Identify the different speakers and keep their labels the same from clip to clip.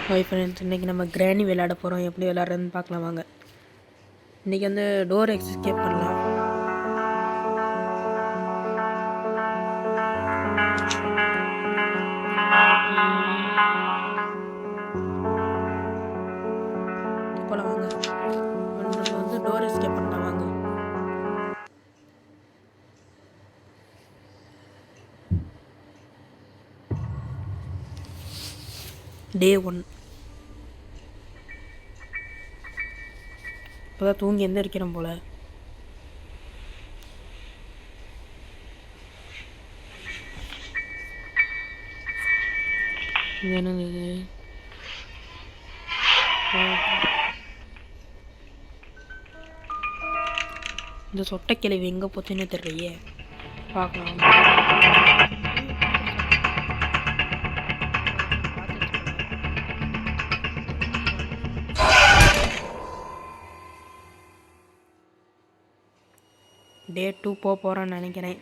Speaker 1: Hi friends, இன்றைக்கி நம்ம கிராணி விளையாட போகிறோம். எப்படி விளையாடுறதுன்னு பார்க்கலாம் வாங்க. இன்றைக்கி வந்து டோர் எஸ்கேப் பண்ணலாம். போல வாங்க, நம்ம வந்து டோர் எஸ்கேப் பண்ணலாம் வாங்க. டே 1. இப்போதான் தூங்கி எந்திரிக்கிறோம் போல். என்னது இது? இந்த சொட்டைக்கிழவி எங்கே போச்சுன்னு தெரியலையே. பார்க்கலாம். டே 2 போகிறேன்னு நினைக்கிறேன்.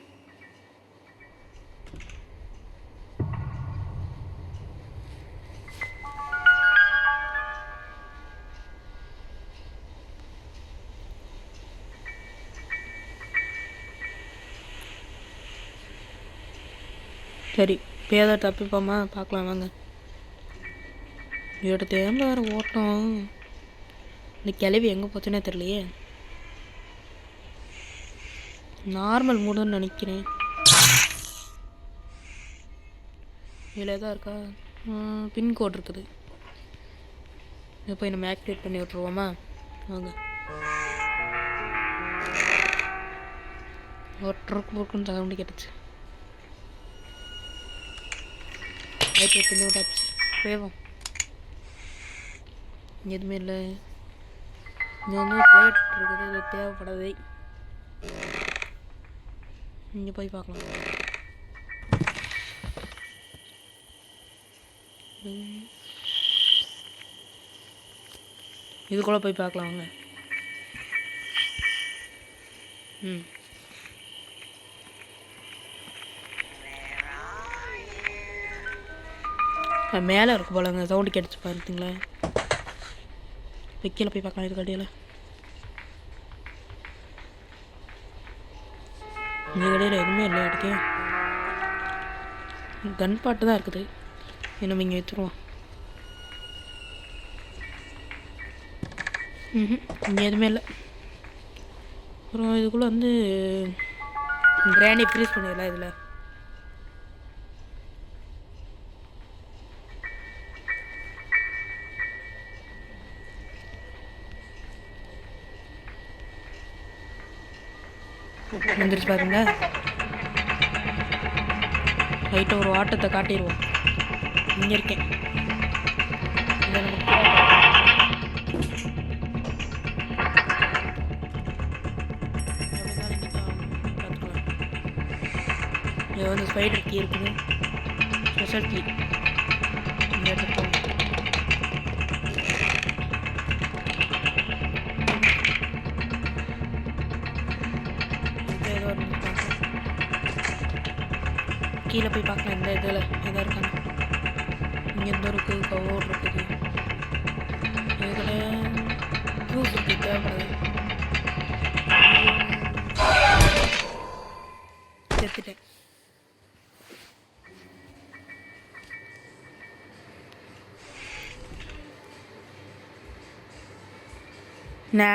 Speaker 1: சரி, பேத தப்பிப்போமா பார்க்கலாம் வாங்க. இதோட தேம்ப வேறு ஓட்டம். இந்த கிளவி எங்கே போச்சுன்னே தெரியலையே. நார்மல் மூடுன்னு நினைக்கிறேன். இதில் தான் இருக்கா? பின்கோட் இருக்குது. இதை போய் நம்ம ஆக்டிவேட் பண்ணி விட்ருவோமா வாங்க. ஒருக்குன்னு சவுண்டு கேட்டுச்சு. ஆக்டிவேட் பண்ணி விட்டாச்சு. போயிடும். எதுவுமே இல்லை. இங்கே வந்து பிளேட் இருக்குது, இது தேவைப்படாதே. இங்கே போய் பார்க்கலாம். இதுக்குள்ளே போய் பார்க்கலாம் வாங்க. மேலே இருக்கு போலங்க. சவுண்டு கேட்டுச்சு பார்த்தீங்களா? கீழே போய் பார்க்கலாம். இது கடையில் இந்த கடையில் எதுவுமே இல்லை. அடுத்து கன் பாட்டு தான் இருக்குது. நம்ம இங்கே வச்சுருவோம். இங்கே எதுவுமே இல்லை. அப்புறம் இதுக்குள்ளே வந்து கிராணி ஃப்ரீஸ் பண்ணிடலாம். இதில் வந்துருச்சு பாருங்க. லைட்டாக ஒரு ஆட்டத்தை காட்டிடுவோம். இங்கே இருக்கேன். இங்கே வந்து ஸ்பைடர் கீ இருக்குது. ஸ்பெஷல் கீ இங்கே எடுத்துக்கோங்க. கீழே போய் பார்க்கலாம். இந்த இதில் எதாக இருக்காங்க. இங்கே எந்த இருக்குது? கவோர் இருக்குது. இதில் ப்ரூஃப் இருக்குது. தேவைப்படுது. செத்துட்டேன்.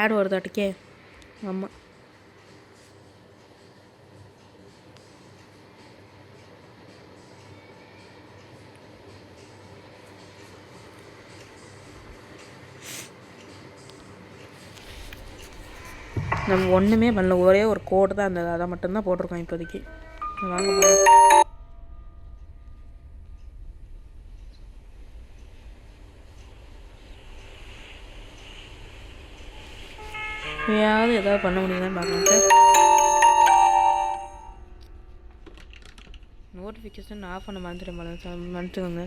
Speaker 1: ஆட் வருதாட்டுக்கே. ஆமாம், நம்ம ஒன்றுமே பண்ணல. ஒரே ஒரு கோடு தான் இருந்தது. அதை மட்டும்தான் போட்டிருக்கோம் இப்போதைக்கு. வாங்க போகிறோம். ஏதாவது பண்ண முடியுதான்னு பார்க்கலாம் சார். நோட்டிஃபிகேஷன் ஆஃப் பண்ண மறந்துட்டேன் சார், மன்னிச்சுக்கோங்க.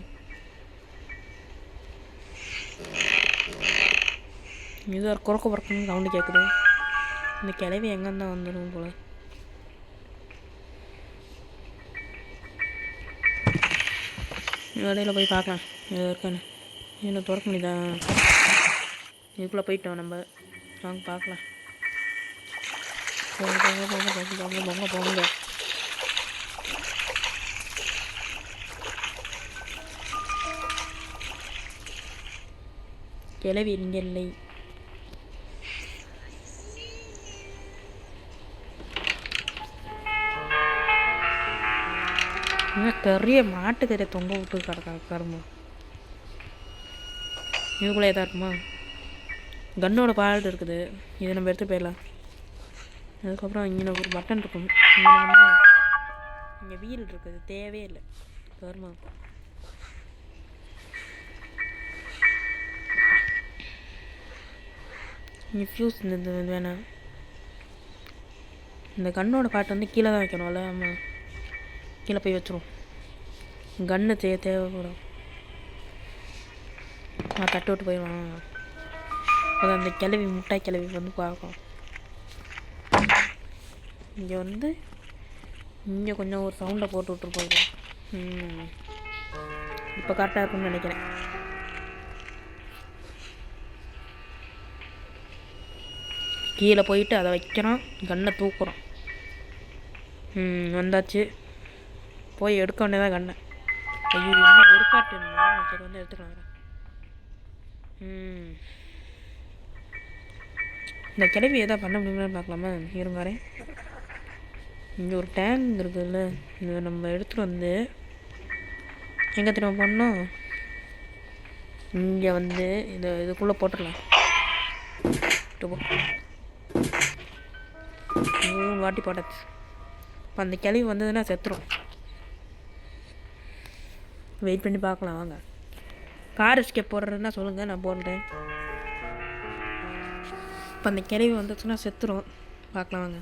Speaker 1: இது ஒரு குறுக்க பறக்கணும் சவுண்டு கேட்குது. இந்த கிளவி எங்கேருந்தான் வந்துடும் போல். இடையில போய் பார்க்கலாம் எது இருக்குன்னு. என்ன திறக்க முடியுதா? இதுக்குள்ளே போயிட்டோம் நம்ம. வாங்க பார்க்கலாம். போங்க போங்க போங்க போங்க போங்க போங்க போங்க. கிளவி இங்கே இல்லை. பெரிய மாட்டுக்கறி தொங்க விட்டு கிடக்கா கரும்பு. இதுக்குள்ளே எதா இருக்குமா? கன்னோட பால்ட் இருக்குது. இதை நம்ம எடுத்து போயிடலாம். அதுக்கப்புறம் இங்கே ஒரு பட்டன் இருக்கும். இங்கே வீல் இருக்குது. தேவையே இல்லை கருமா. இங்கே ஃப்யூஸ் இந்த வேணாம். இந்த கன்னோட பாட்டு வந்து கீழே தான் வைக்கணும்ல. ஆமாம், கீழே போய் வச்சுருவோம். கன்னு தேவைப்படும். நான் தட்டு விட்டு போயிடுவான். அது அந்த கிளவி முட்டாய் கிளவி வந்து பார்க்கும். இங்கே வந்து இங்கே கொஞ்சம் ஒரு சவுண்டை போட்டு விட்ருப்போம். இப்போ கரெக்டாக இருக்குன்னு நினைக்கிறேன். கீழே போயிட்டு அதை வைக்கிறோம். கன்னை தூக்குறோம். வந்தாச்சு. போய் எடுக்க வேண்டியதான் கண்ணை. ஐயோ இன்னும் ஒரு காட்டு சரி வந்து எடுத்துக்கலாம். இந்த கிளவி எதாவது பண்ண முடியுமான்னு பார்க்கலாமா? இருங்க வரேன். இங்கே ஒரு டேங்க் இருக்குதுல்ல, இதை நம்ம எடுத்துகிட்டு வந்து எங்கே திரும்ப போடணும்? இங்கே வந்து இதுக்குள்ளே போட்டுடலாம். வாட்டி போட்டாச்சு. இப்போ அந்த கிளவி வந்ததுன்னா செத்துரும். வெயிட் பண்ணி பார்க்கலாம் வாங்க. கார் எஸ்கேப் போடுறதுன்னா சொல்லுங்கள், நான் போடுறேன். இப்போ அந்த கிளவி வந்துச்சுன்னா செத்துரும். பார்க்கலாம் வாங்க.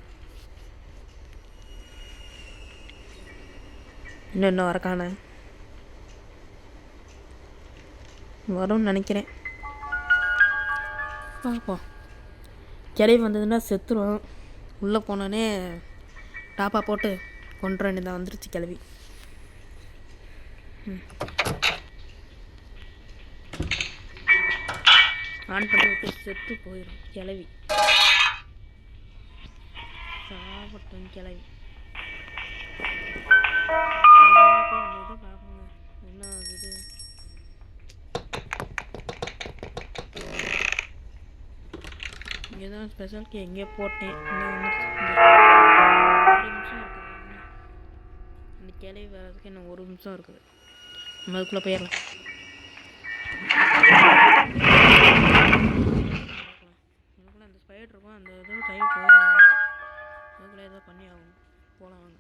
Speaker 1: இன்னும் வரக்கான வரும்னு நினைக்கிறேன். பார்ப்போம். கிளவி வந்ததுன்னா செத்துரும். உள்ளே போனோடனே டாப்பா போட்டு கொண்டு வேண்டியதான். வந்துருச்சு கிளவி. ஆன் பண்ணி விட்டு செத்து போயிடும் கிளவி. சாப்பிட்டோம் கிளவி. அந்த இதை பார்ப்போங்க என்ன ஆகுது. இங்கே தான் ஸ்பெஷலுக்கு எங்கேயோ போட்டேன். ஒரு நிமிஷம் இருக்குது. அந்த கிளவி வர்றதுக்கு இன்னும் ஒரு நிமிஷம் இருக்குது. நம்ம அதுக்குள்ளே போயிடலாம். அதுக்குள்ளே அந்த ஸ்பைடர் இருக்கும். அந்த இது கை போகலாம். அதுக்குள்ளே ஏதோ பண்ணி ஆகும். போகலாம் வாங்க.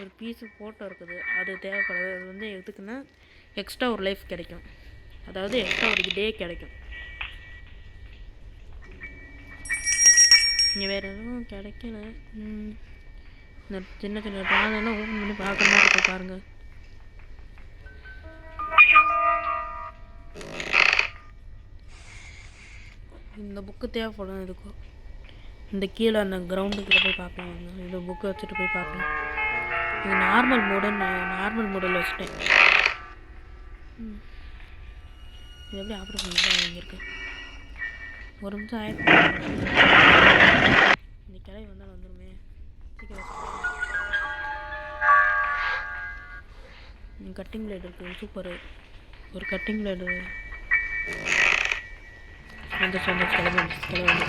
Speaker 1: ஒரு பீஸு ஃபோட்டோ இருக்குது. அது தேவைப்படாது. அது வந்து எதுக்குன்னா எக்ஸ்ட்ரா ஒரு லைஃப் கிடைக்கும். அதாவது எக்ஸ்ட்ரா ஒரு டே கிடைக்கும். இங்கே வேறு எதுவும் கிடைக்கல. இந்த சின்ன சின்ன டாலெல்லாம் ஓப்பன் பண்ணி பார்க்குற மாதிரி இருக்கும் பாருங்கள். இந்த புக்கு தேவைப்படும் இதுக்கும். இந்த கீழே அந்த கிரவுண்டுக்குள்ளே போய் பார்க்கலாம். இந்த புக்கை வச்சுட்டு போய் பார்க்கலாம். இது நார்மல் மோடில் வச்சுட்டேன். இது எப்படி ஆப்ரேட் பண்ணி இங்கே இருக்கு. ஒரு நிமிஷம் ஆயிடுச்சு. இந்த கிளை வந்தால் வந்துடுமே. கட்டிங் பிளேட் இருக்குது. சூப்பரு. ஒரு கட்டிங் பிளேடு வந்து கிளம்பி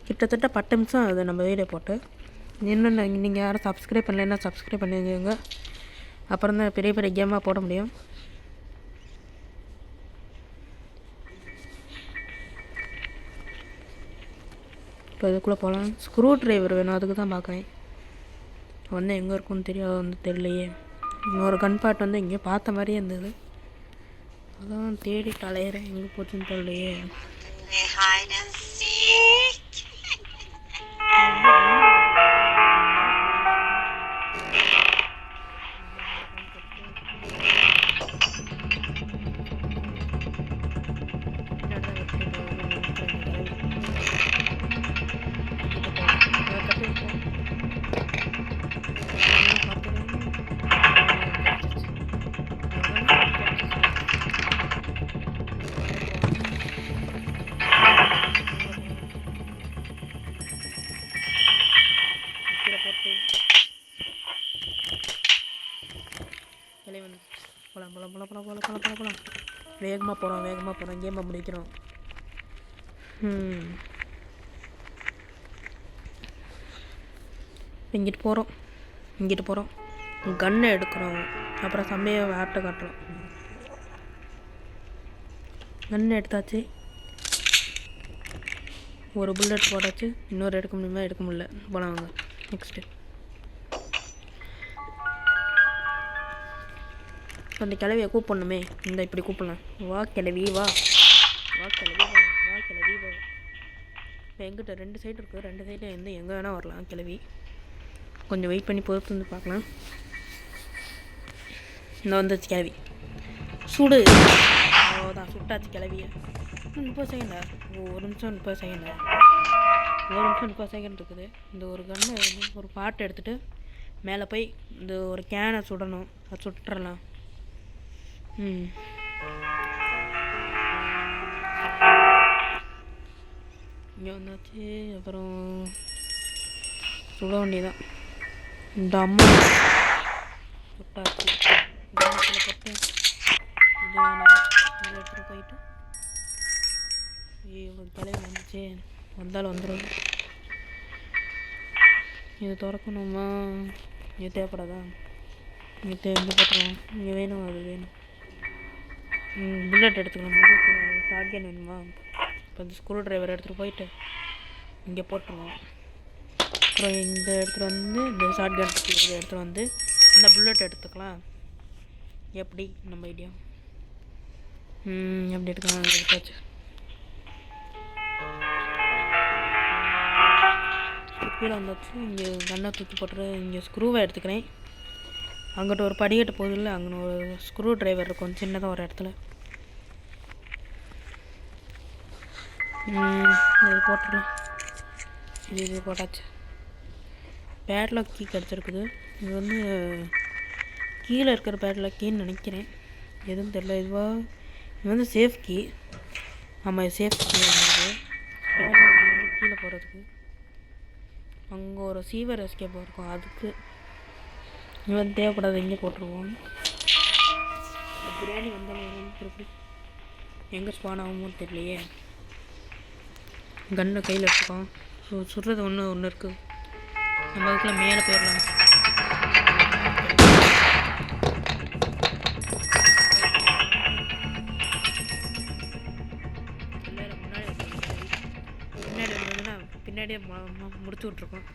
Speaker 1: கிட்டத்தட்ட 10 நிமிஷம் ஆகுது நம்ம வீடியோ போட்டு. இன்னும் நீங்கள் யாரும் சப்ஸ்கிரைப் பண்ணலைன்னா சப்ஸ்கிரைப் பண்ணிடுங்க. அப்புறம் தான் பெரிய பெரிய கேமாக போட முடியும். இப்போ அதுக்குள்ளே போகலாம். ஸ்க்ரூ ட்ரைவர் வேணும், அதுக்கு தான் பார்க்குறேன். வந்து எங்கே இருக்குன்னு தெரியாது, வந்து தெரியலையே. இன்னொரு கன் பார்ட் வந்து எங்கேயோ பார்த்த மாதிரியே இருந்தது, அதான் தேடி அலையிறேன், எங்கே போச்சுன்னு தெரியலையே. போகலாம். வேகமாக போகிறோம், கேமை முடிக்கிறோம். இங்கிட்டு போகிறோம், கன்னை எடுக்கிறோம், அப்புறம் சமயம் ஆட்டை காட்டுறோம். கன்னை எடுத்தாச்சு, ஒரு புல்லட் போட்டாச்சு, இன்னொரு எடுக்க முடியல. போலாம் வாங்க நெக்ஸ்ட்டு. அந்த கிளவியை கூப்பிடணுமே, இந்த இப்படி கூப்பிடலாம். வா கிளவி வா. இப்போ எங்கிட்ட 2 சைடு இருக்குது, 2 சைடில் எங்கே வேணால் வரலாம் கிளவி. கொஞ்சம் வெயிட் பண்ணி பொறுத்து வந்து பார்க்கலாம். இந்த வந்துச்சு கிளவி, சுடு. அவ்வளோதான், சுட்டாச்சு கிளவியை. 30 செகண்டா? ஒரு நிமிஷம் 30 செகண்ட் இருக்குது. இந்த ஒரு கன்னை ஒரு பாட்டை எடுத்துகிட்டு மேலே போய் இந்த ஒரு கேனை சுடணும், அதை சுட்டுறலாம். இங்கே வந்தாச்சு, அப்புறம் சுட வேண்டியதான். இந்த அம்மா சுட்டாச்சு, போட்டு இது எடுத்துகிட்டு போயிட்டு இவ்வளோ தலையை வந்துச்சு, வந்தாலும் வந்துடும். இது திறக்கணுமா? இது தேவைப்படாதா? இங்கே போட்டுருவோம். இங்கே வேணும், அது வேணும். புல்லட் எடுத்துக்கலாம். ஷாட்கன் வேணுமா? இப்போ இந்த ஸ்க்ரூ ட்ரைவர் எடுத்துகிட்டு போயிட்டு இங்கே போட்டுருவோம். அப்புறம் இந்த எடுத்துகிட்டு வந்து இந்த ஷாட்கன் எடுத்துகிட்டு வந்து இந்த புல்லட் எடுத்துக்கலாம். எப்படி நம்ம ஐடியா? எப்படி எடுக்கலாம்? எடுத்தாச்சு. கீழே வந்தாச்சு. இங்கே கண்ணை தூக்கி போட்டுரு. இங்கே ஸ்க்ரூவை எடுத்துக்கிறேன். அங்கிட்ட ஒரு படிக்கட்டு போகுது இல்லை, அங்கே ஒரு ஸ்க்ரூ ட்ரைவர் இருக்கும் சின்னதாக ஒரு இடத்துல. இது போட்டுடலாம். இது போட்டாச்சு. பேட்லாக் கீ கிடச்சிருக்குது. இது வந்து கீழே இருக்கிற பேட்லாக் கீன்னு நினைக்கிறேன், எதுவும் தெரியல. இது வந்து சேஃப் கீ. ஆமாம், சேஃப் கீ வந்து கீழே போகிறதுக்கு. அங்கே ஒரு சீவர் எஸ்கேப் இருக்கும், அதுக்கு இது வந்து தேவைப்படாது. எங்கே போட்டுருவோம். பிரியாணி வந்தாலும் திருப்பி எங்கே ஸ்பான் ஆகுமோ தெரியலையே. கன்னை கையில் எடுத்துக்கோம். சுடுறது ஒன்று இருக்குது. நம்ம அதுக்குள்ள மேலே போயிடலாம். முன்னாடி வந்ததுன்னா பின்னாடியே முடிச்சு விட்ருக்கோம்.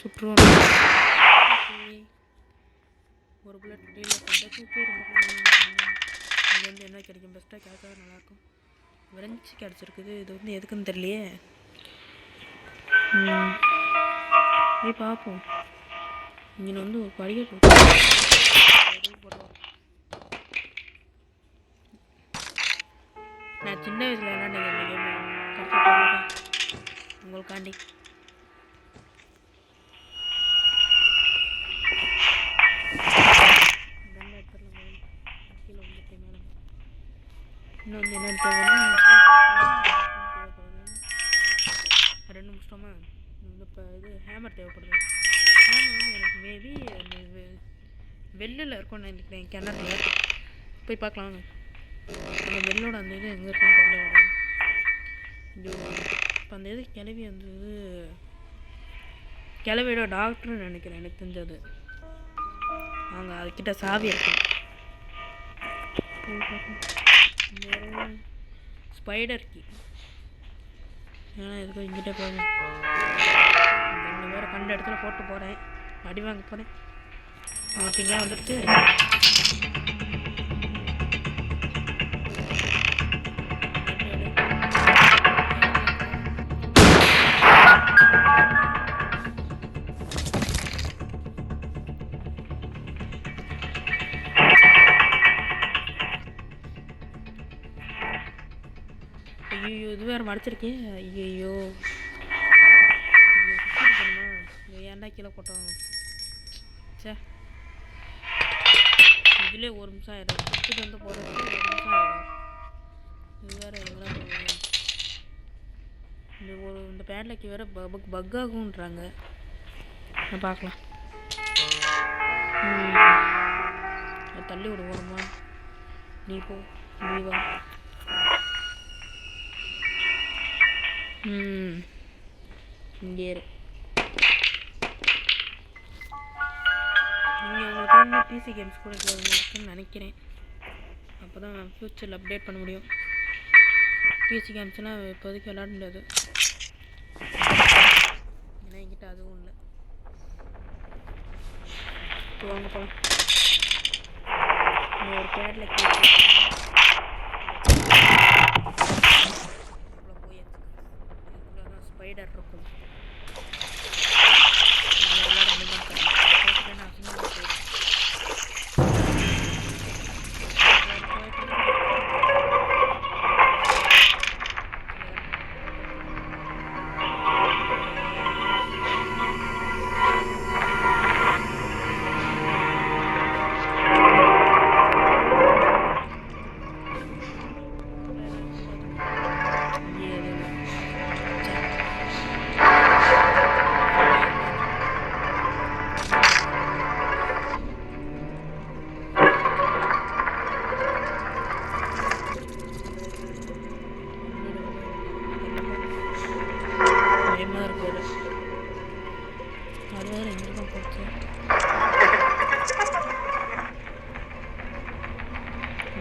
Speaker 1: சுற்றுவோம். ஒரு புல்லட் டீல் இங்கே வந்து என்ன கிடைக்கும்? பெஸ்ட்டாக கிடைச்சா நல்லாயிருக்கும். விரைஞ்சி கிடச்சிருக்குது. இது வந்து எதுக்குன்னு தெரியலையே. போய் பார்ப்போம். இங்கே வந்து ஒரு படிக்கட்டு போடுவோம். நான் சின்ன வயசில் விளாண்டேன் அந்த கேம், உங்களுக்காண்டி. இன்னும் வந்து என்ன தேவைன்னா 2 நிமிஷமா இப்போ இது ஹேமர் தேவைப்படுது. ஹேமர் வந்து எனக்கு மேபி வெள்ளில் இருக்கும்னு நினைக்கிறேன், கிணறுல போய் பார்க்கலாம். அந்த வெள்ளோட அந்த இது எங்கே இருக்குன்னு தெரியல. இப்போ அந்த இது கிளவி அந்த இது கிளவியோட டாக்டர்னு நினைக்கிறேன், எனக்கு தெரிஞ்சது. வாங்க அதுக்கிட்ட சாவி இருக்கும். ஸ்பைடர் கீ ஏன்னா எதுக்கும் இங்கிட்ட போங்க. வேறு கண்ட இடத்துல போட்டு போகிறேன், அடி வாங்க போகிறேன். பார்த்தீங்களா வந்துடுச்சு. ஐயோ இது வேறு மறைச்சிருக்கேன். ஐயோ பண்ணுமா ஏன்டா கீழே போட்டோம். சே இதுலேயே 1 நிமிஷம் ஆயிடும். சுற்றிட்டு வந்து போகிறதுக்கு 1 நிமிஷம் ஆயிடும். இது வேறு எங்கெல்லாம் இந்த பேட்லக்கு வேறு பக் ஆகுன்றாங்க. நான் பார்க்கலாம். தள்ளி விடுவோமா? நீ போ, நீ வா. இங்கே இரு. நீங்கள் உங்களுக்கு வந்து பிசி கேம்ஸ் கூட இருக்குன்னு நினைக்கிறேன். அப்போ தான் ஃப்யூச்சரில் அப்டேட் பண்ண முடியும். பிசி கேம்ஸ்னால் இப்போதைக்கு விளாட முடியாது, ஏன்னா என்கிட்ட அதுவும் இல்லை. வாங்க போகலாம். ஒரு பேடில் ஸ்பைடர் இருக்கும்.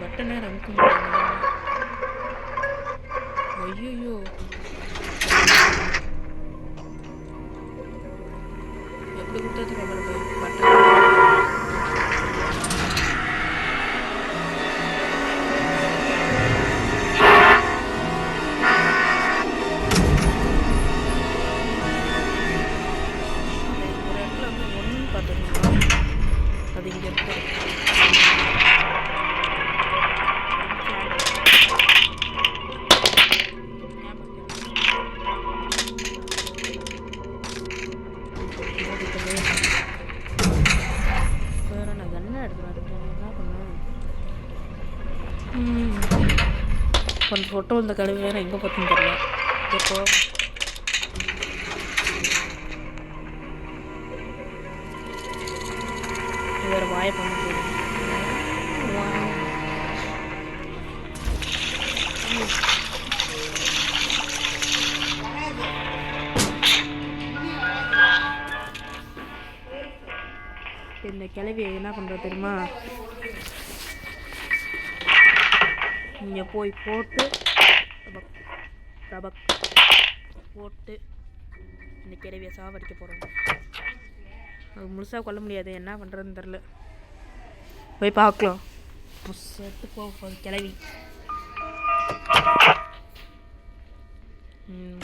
Speaker 1: பட்டனே ரமுக்க முடியாது. ஐயோ எப்படி கொடுத்ததுக்கு அப்புறம் பட்டன் அது இங்கே இருக்கு. வேறு நான் கண்ணை எடுத்துகிறேன். என்ன பண்ணேன் கொஞ்சம் ஃபோட்டோ இந்த கழுவி வேறு எங்கே பார்த்துன்னு தெரியல. எப்போ வேறு வாயை பண்ண போகுது. இந்த கிளவி என்ன பண்ணுறது தெரியுமா? இங்கே போய் போட்டு ரபக் போட்டு இந்த கிளவியை சாவடிக்க போகிறோம். அது முழுசாக கொல்ல முடியாது, என்ன பண்ணுறதுன்னு தெரில. போய் பார்க்கலாம். புஷ்ட்டு போகுது கிளவி.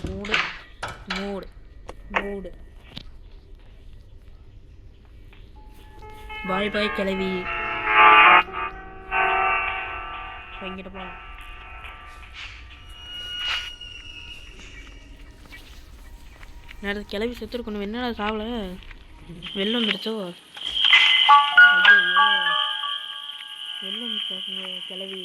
Speaker 1: மூடு மூடு மூடு. பாய் பாய் கிளவி. எங்கிட்ட போகலாம். நேரத்து கிளவி செத்துருக்கணும். என்னடா சாவலை? வெள்ளம் வந்துடுச்சோ? ஐயோ வெள்ளம் வந்துட்டாங்க கிளவி.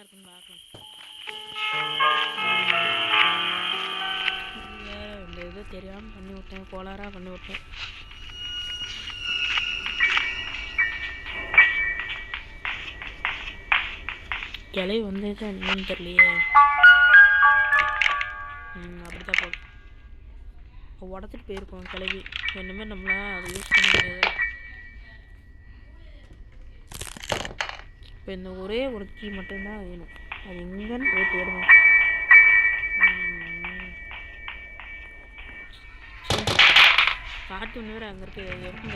Speaker 1: இருக்குன்னு பார்க்கலாம். வேறு இந்த இது தெரியாமல் பண்ணி விட்டேன், கோளாறாக பண்ணி விட்டேன். கிளை வந்துட்டு என்னன்னு தெரியலையே. அப்படித்தான் போதும். உடச்சிட்டு போயிருக்கோம் கிளவி. இனிமேல் நம்மளால் அதை யூஸ் பண்ண முடியாது. இப்போ இந்த ஒரே ஒரு கீ மட்டும்தான் வேணும். அது எங்கன்னு போய் தேடுவோம். காட்டு ஒன்று வேறு அங்கே இருக்குது. எப்படி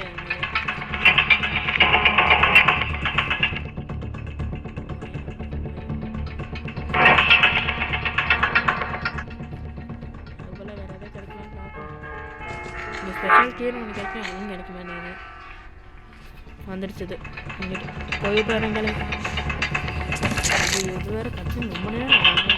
Speaker 1: அதுபோல் வேறு எதாவது கிடைக்குமான்னு பார்ப்போம். இந்த ஸ்பெஷல் கீரை ஒன்று கிடைக்கும், அதுவும் கிடைக்குமா என்னது வந்துடுச்சுது. இங்கிட்டு போயிட்டு வரங்களே. இது வேறு கட்சி ரொம்ப நேரம் போகிறது.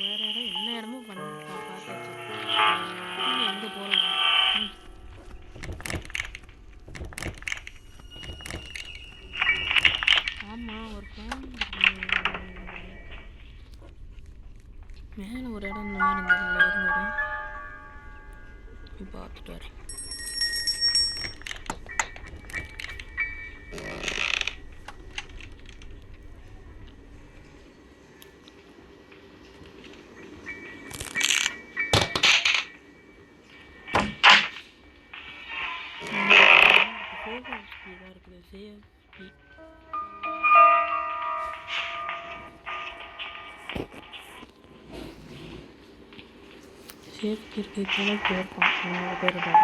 Speaker 1: வேற இடம் என்ன இடமும் பார்த்தாச்சு. எங்கே போகிறது? ஆமாம், ஒரு ஃபேன் மேலே ஒரு இடம் இந்த மாதிரி இருந்தது. பார்த்துட்டு வரேன். இதாக இருக்குது சேஃப்டி. சேஃப்டி இருக்குது. இப்போலாம் போயிருப்பான் அவங்களோட பேர்.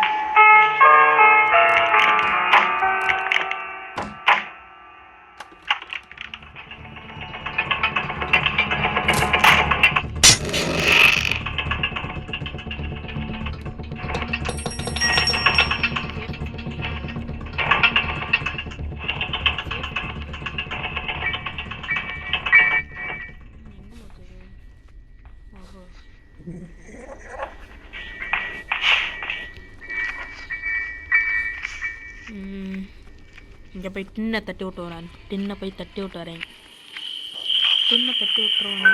Speaker 1: இங்கே போய் டின்னை தட்டி விட்டு வரேன். டின்னை போய் தட்டி விட்டு வரேன். டின்னை தட்டி விட்டுருவாங்க.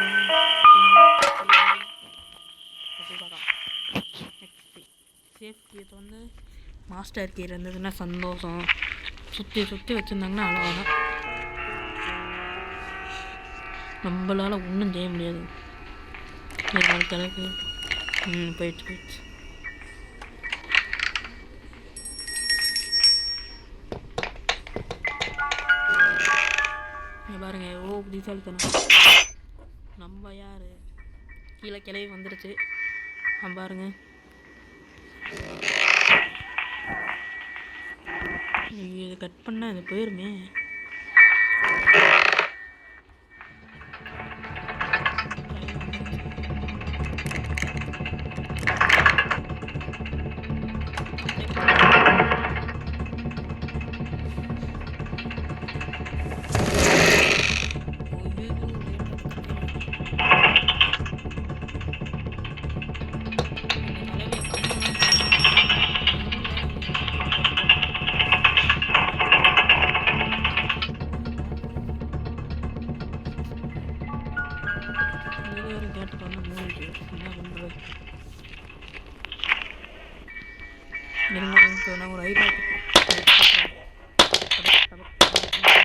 Speaker 1: சேஃப்டி இது வந்து மாஸ்டர் கீ இருந்ததுன்னா சந்தோஷம். சுற்றி சுற்றி வச்சுருந்தாங்கன்னா அவ்வளோதான். நம்மளால் ஒன்றும் செய்ய முடியாது. கிழக்கு போயிடுச்சு. பாருங்க, ஓ புத்திசாலித்தனம். நம்ம யார் கீழே கிளவி வந்துடுச்சு. பாருங்க, இது கட் பண்ணால் இது போயிருமே. கேட்டுட்டு வந்து மூடிட்டு என்ன பண்ணுறது? இருங்க, ஒரு ஐடியா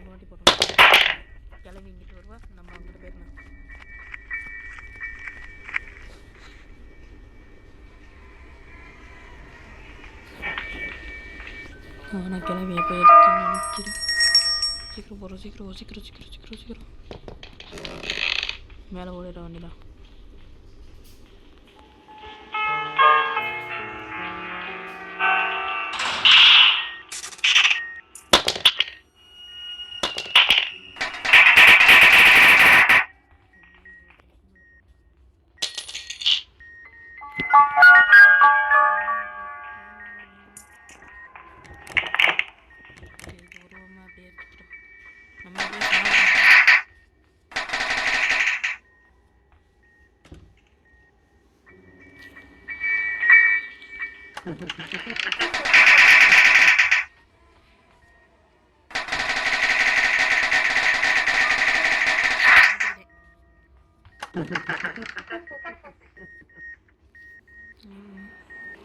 Speaker 1: மாட்டி போட்டோம். கிளம்பி இங்கிட்டு வருவா, நம்ம அங்கிட்டு போயிருந்தோம். நான் கிளம்பி எப்போ எடுத்துன்னு நினைக்கிறேன். சீக்கிரம் போகிறோம், சீக்கிரம் சீக்கிரம் சீக்கிரம் சீக்கிரம் சீக்கிரம் மேலே ஓடிட வேண்டியதான். உருவமாக அப்படியே எடுத்துட்டோம். நம்ம போய்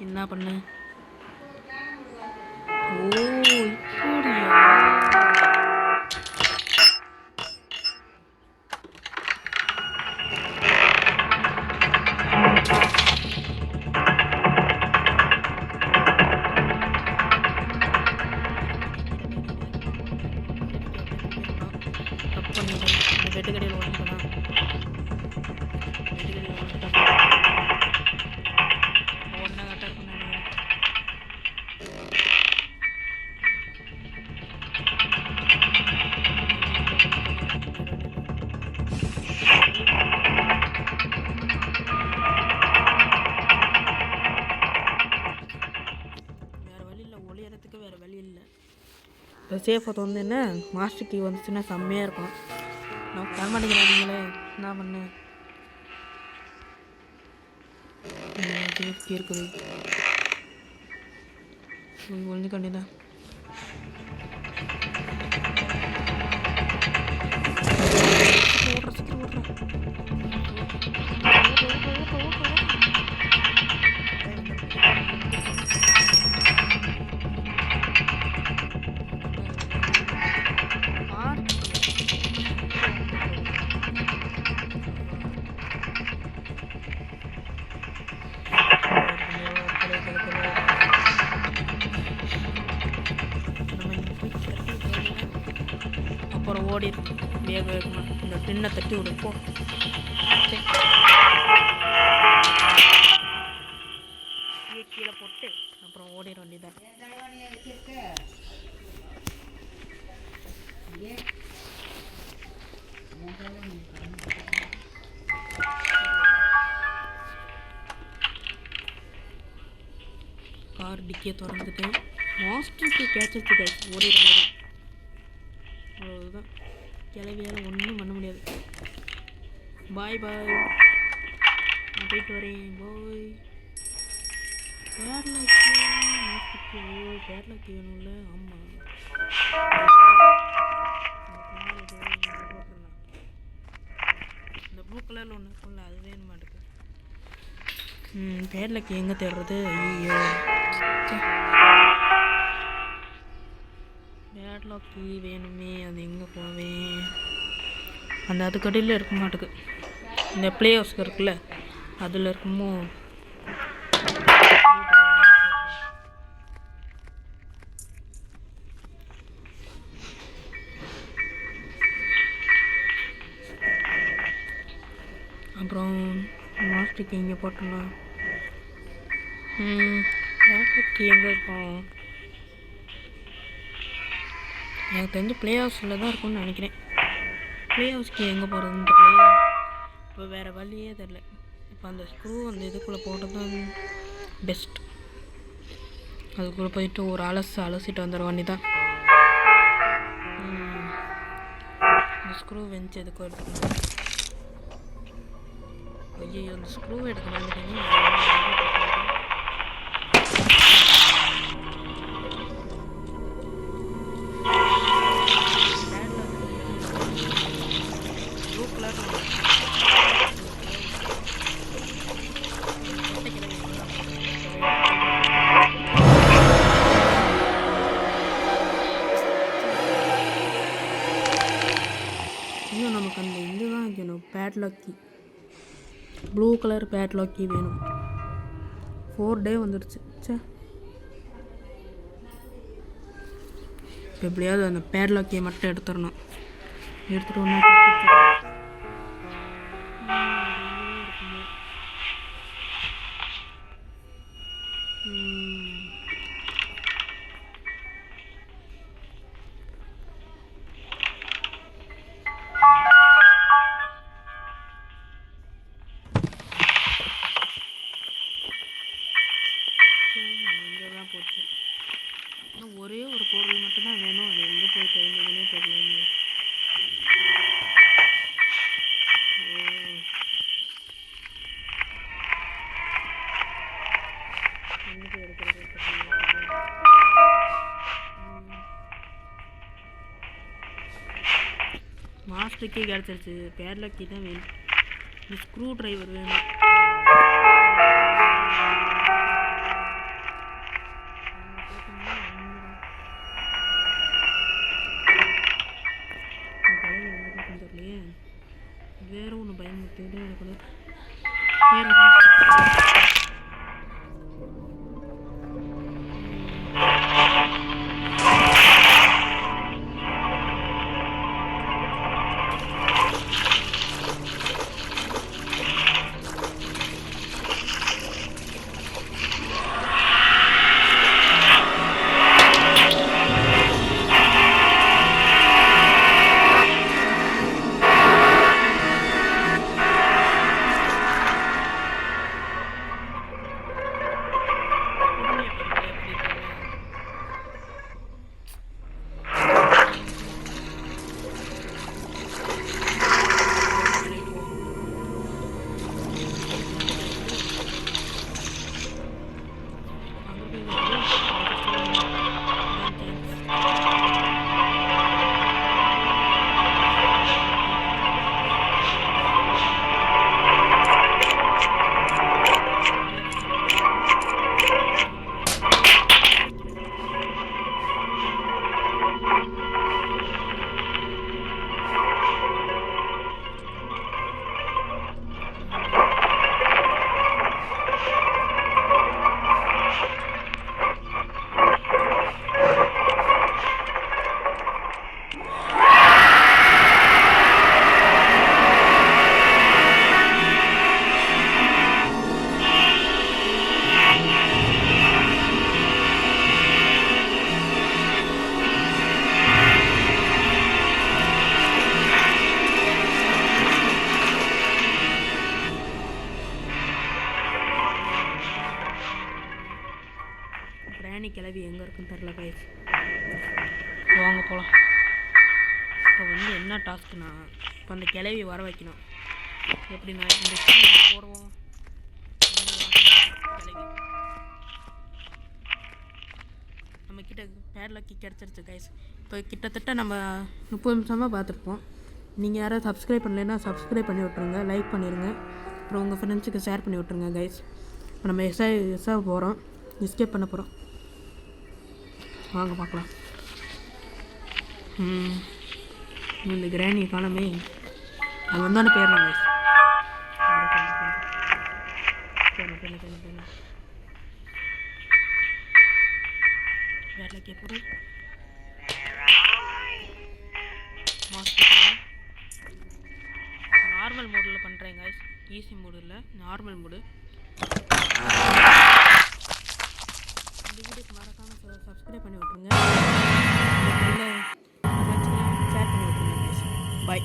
Speaker 1: என்ன பண்ணு? ஓ இப்படியா? தப்பு பண்ணிட்டேன். இந்த பெட்டு கடையில் ஒழிஞ்சுக்கலாம். பெட்டு கடையில் ஒழிஞ்சுக்கலாம். ஒன்றா கரெக்டாக இருக்கும் நினைக்கிறேன். வேறு வழி இல்லை, ஒளியறதுக்கு வேறு வழி இல்லை. இப்போ சேஃபை வந்து என்ன மாஸ்டர் கீ வந்துச்சுன்னா செம்மையாக இருக்கும். நான் தர மாட்டேங்கிறாங்களே, என்ன பண்ணு? சேஃப் கீ இருக்குது, ஒழிஞ்சு கண்டிதான். அப்புறம் ஓடி வேக வேகமாக இந்த டின்னை தட்டி விடுப்போம். கீழே போட்டு அப்புறம் ஓடிட வேண்டியதான். கார் டிக்கியை திறந்துட்டு மாஸ்டருக்கு கேட்சச்சு கைஸ் ஓடிட வேண்டியதான். அவ்வளோதான், கிளவியால் ஒன்றும் பண்ண முடியாது. பாய் பாய், நான் போயிட்டு வரேன். பாய். பேட்லாக்கி வேணும்ல? ஆமாம், இந்த ப்ளூ கலரில் ஒன்று இருக்கும்ல, அது வேணும் மாட்டுக்கு. பேட்லாக்கி எங்கே தேடுறது? ஐயோ, பேட்லாக்கி வேணுமே, அது எங்கே போவேன்? அந்த அதுக்கடியில் இருக்க மாட்டுக்கு, இந்த ப்ளே ஹவுஸ் இருக்குல்ல அதில் இருக்குமோ. அப்புறம் மாஸ்டருக்கு இங்கே போட்டோம்னா பேட்லாக்கி எங்கே இருக்கும்? எனக்கு தெரிஞ்சு ப்ளே ஹவுஸில் தான் இருக்கும்னு நினைக்கிறேன். ப்ளே ஹவுஸ்க்கு எங்கே போகிறதுன்னு தெரியல. இப்போ வேறு வழியே தெரில. இப்போ அந்த ஸ்க்ரூ அந்த இதுக்குள்ளே போட்டது தான் பெஸ்ட். அதுக்குள்ளே போயிட்டு ஒரு அலசிட்டு வந்துட வேண்டி தான். இந்த ஸ்க்ரூ வெஞ்சு எதுக்கும் எடுத்துக்கணும். ஐயோ, அந்த ஸ்க்ரூ எடுக்க வேண்டியது. இன்னும் நமக்கு அந்த இதுதான் வேணும், பேட்லாக்கி. ப்ளூ கலர் பேட்லாக்கி வேணும். 4 டே வந்துடுச்சு. சே, எப்படியாவது அந்த பேட்லாக்கியை மட்டும் எடுத்துடணும். எடுத்துகிட்டு ஒன்று ஃபஸ்ட்டு கீ கிடச்சிருச்சு. பேட்லாக் கீ தான் வேணும். இந்த ஸ்க்ரூ ட்ரைவர் வேணும். வேற ஒன்று பயன்படுத்திட்டு எனக்கு வேற பிராணி கிளவி எங்கே இருக்குன்னு தெரில கைஸ். வாங்க போகலாம். இப்போ வந்து என்ன டாஸ்க்குனா, இப்போ அந்த கிளவி வர வைக்கணும். எப்படின்னா இந்த போடுவோம். கிளவி நம்ம கிட்ட பேட்லாக்கி கிடச்சிருச்சு கைஸ். இப்போ கிட்டத்தட்ட நம்ம 30 நிமிஷமாக பார்த்துருப்போம். நீங்கள் யாராவது சப்ஸ்கிரைப் பண்ணலைன்னா சப்ஸ்கிரைப் பண்ணி விட்ருங்க, லைக் பண்ணிடுங்க, அப்புறம் உங்கள் ஃப்ரெண்ட்ஸுக்கு ஷேர் பண்ணி விட்ருங்க கைஸ். இப்போ நம்ம எஸ்ஆ போகிறோம், எஸ்கேப் பண்ண போகிறோம். வாங்க பார்க்கலாம். இந்த கிராணி காலமே அது வந்தானே பேரலாம் கைஸ். வேலை கேட்போம். நார்மல் மோடில் பண்ணுறேன் கைஸ், ஈஸி மோடு இல்லை, நார்மல் மோடு. இந்த வீடியோக்கு மறக்காமல் சப்ஸ்கிரைப் பண்ணி விட்ருங்க, ஷேர் பண்ணி விட்ருங்க கைஸ். பாய்.